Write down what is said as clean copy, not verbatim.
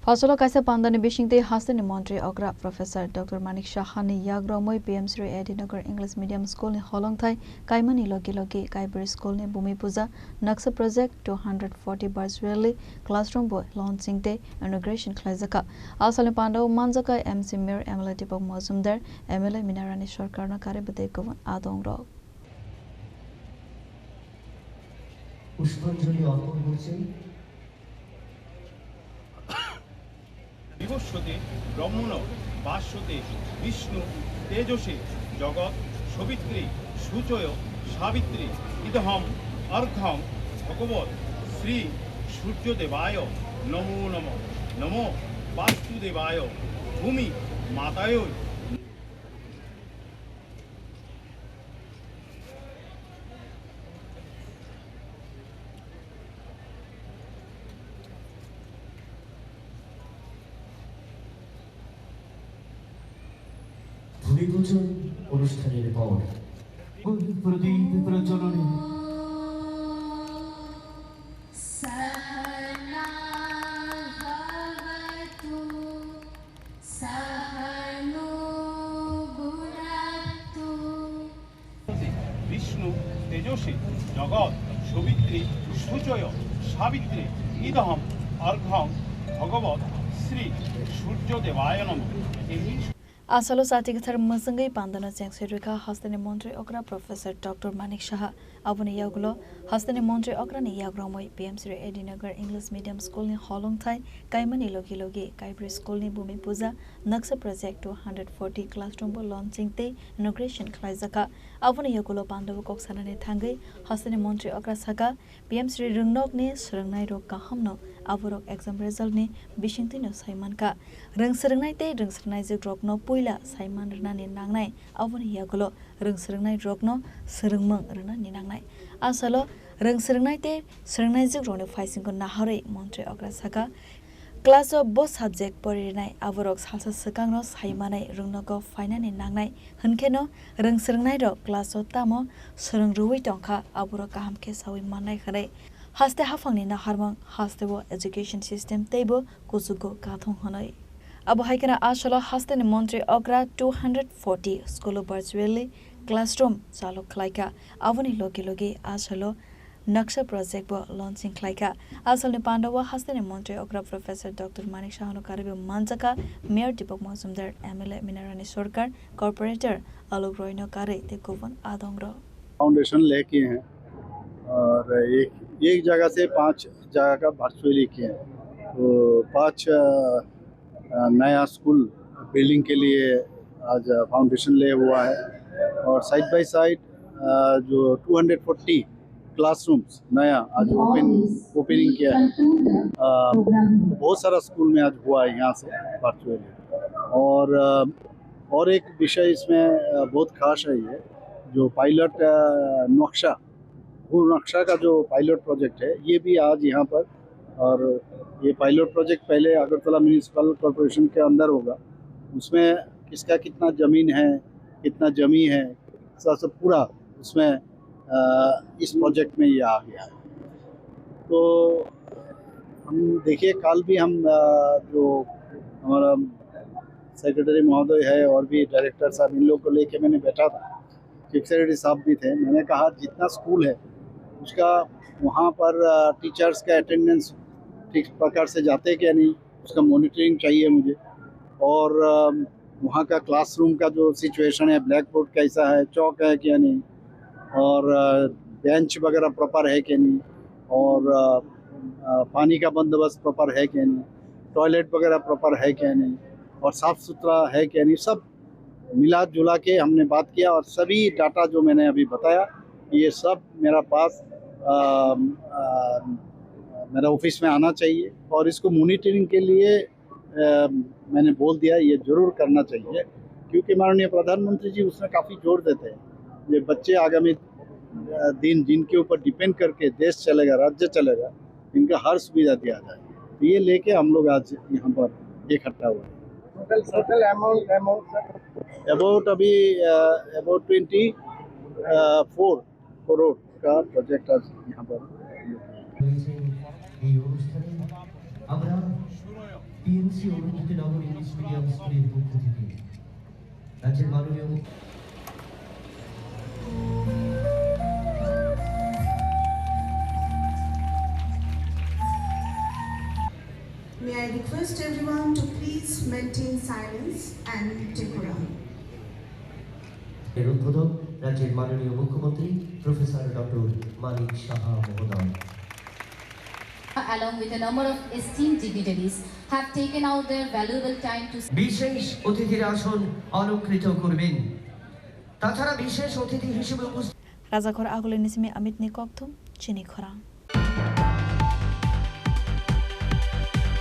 Phasalo Kaisa Panda ni Bisingtwi Hasteni Mantri Okra Professor Dr. Manik Saha ni yak Romwi Shri Nagar English Medium School ni Holong thai Kaimani Logi Kaibrwi School ni Bhumi Puja NAKSHA Project 240 virtually classroom boy launching day Iunaguration Khlaijakha Salni Pandao Manjakha MC Mir MLA Dipak Majumdar MLA Mina Rani Sarkar na Kaibwwi Kovan Adong ro বিভস্বতে ব্রহ্মণ ভাস্বতে Vishnu তেজসে জগৎ সবিত্রী সুচয় সাবিত্রী ইদহম অর্ঘং ভগবত শ্রী সূর্যদেবায় নমো নমঃ নমো বাস্তুদেবায় ভূমি মাতায় ভূমিপূজন অনুষ্ঠানের পর প্রদীপ প্রজ্বলনে বিষ্ণু তেজসী জগৎ সবিত্রী সুচয় সাবিত্রী ইদহম অর্ঘং ভগবত শ্রী সূর্যদেবায় নমঃ Asalo Satikthar Masangai Pandana Chengserika Hasteni Mantri Okra Professor Dr. Manik Saha Abuni Yagulo Hasteni Mantri Okra ni yak Romwi Shri Nagar English Medium School ni Holong thai Kaimani Logi Kaibri School ni Bhumi Puja NAKSHA Project 240 classroom bo launching day Iunaguration Khlaijakha Abuni Yagulo Pandao koksana ni thangai Hasteni Mantri Okra Saka Shri Rungnok ni Srangnai rok kahamno aborok exam result ni Bisingtwi no saimanka Rungsrangnai te rungsrangnai je drop no Puila Saiman Rani Nangnai Avoni Yagulo Rungsrangnai drop no Srungmang Rani Nangnai Asalo Rungsrangnai te Srungnai je rone faising ko nahare Mantri Okra Saka class of both subject porinai aborok salsa sakang no saimanai rungnogo fainani nangnai hunkeno rungsrangnai ro class of tamo srungrui tongkha aborok kahamke sawi manai khare haste hafangni na harmang haste bo education system tebo kusugo kathong honai abo haikena asalo Hasteni Mantri Okra 240 school virtually classroom chalo khlaika avoni logi asalo NAKSHA project bo launching Khlaijakha Asalni Pandao Hasteni Mantri Okra Professor Dr. Manik Saha no Kaibwwi Manjakha Mayor Dipak Majumdar MLA Mina Rani Sarkar Corporator Iunaguration no Kare te Kovan Adongro foundation लेके हैं और एक जगह से 5 जगह का virtually किए हैं तो 5 नया स्कूल बिल्डिंग के लिए आज फाउंडेशन ले हुआ है और साइड बाय साइड जो 240 क्लासरूम्स नया आज ओपनिंग किया है बहुत सारा स्कूल में आज हुआ है यहाँ से वर्चुअली और एक विषय इसमें बहुत खास है ये जो पायलट नक्शा का जो पायलट प्रोजेक्ट है ये भी आज यहाँ पर और ये पायलट प्रोजेक्ट पहले अगरतला म्यूनिसिपल कॉरपोरेशन के अंदर होगा उसमें किसका कितना ज़मीन है कितना जमी है सब पूरा उसमें इस प्रोजेक्ट में ये आ गया है तो हम देखिए कल भी हम जो हमारा सेक्रेटरी महोदय है और भी डायरेक्टर साहब इन लोग को लेके मैंने बैठा था चीफ सेक्रेटरी साहब भी थे मैंने कहा जितना स्कूल है उसका वहाँ पर टीचर्स का अटेंडेंस ठीक प्रकार से जाते क्या नहीं उसका मॉनिटरिंग चाहिए मुझे और वहाँ का क्लासरूम का जो सिचुएशन है ब्लैक बोर्ड कैसा है चौक है क्या नहीं और बेंच वगैरह प्रॉपर है क्या नहीं और पानी का बंदोबस्त प्रॉपर है क्या नहीं टॉयलेट वगैरह प्रॉपर है क्या नहीं और साफ़ सुथरा है क्या नहीं सब मिला जुला के हमने बात किया और सभी डाटा जो मैंने अभी बताया ये सब मेरा पास मेरा ऑफिस में आना चाहिए और इसको मॉनिटरिंग के लिए मैंने बोल दिया ये ज़रूर करना चाहिए क्योंकि माननीय प्रधानमंत्री जी उसमें काफ़ी जोर देते हैं ये बच्चे आगामी दिन जिनके ऊपर डिपेंड करके देश चलेगा राज्य चलेगा इनका हर सुविधा दिया जाए तो ये लेके हम लोग आज यहाँ पर इकट्ठा हुए टोटल अमाउंट अभी अबाउट 24 करोड़ का प्रोजेक्ट आज यहाँ पर পিএমসি অনুমোদিত নগর ইংলিশ মিডিয়াম স্কুলের পক্ষ থেকে রাজ্যের মাননীয় May I request everyone to please maintain silence and decorum. এর উদ্বোধক রাজ্যের মাননীয় মুখ্যমন্ত্রী প্রফেসর ডক্টর মানিক সাহা মহোদয়। Along with a number of esteemed dignitaries, have taken out their valuable time to বিশেষ অতিথির আসন অলঙ্কৃত করবেন। তাছাড়া বিশেষ অতিথি হিসেবে উপস্থিত Razakhor Agule Nisimi Amit Nikoktum, Chini Khorang.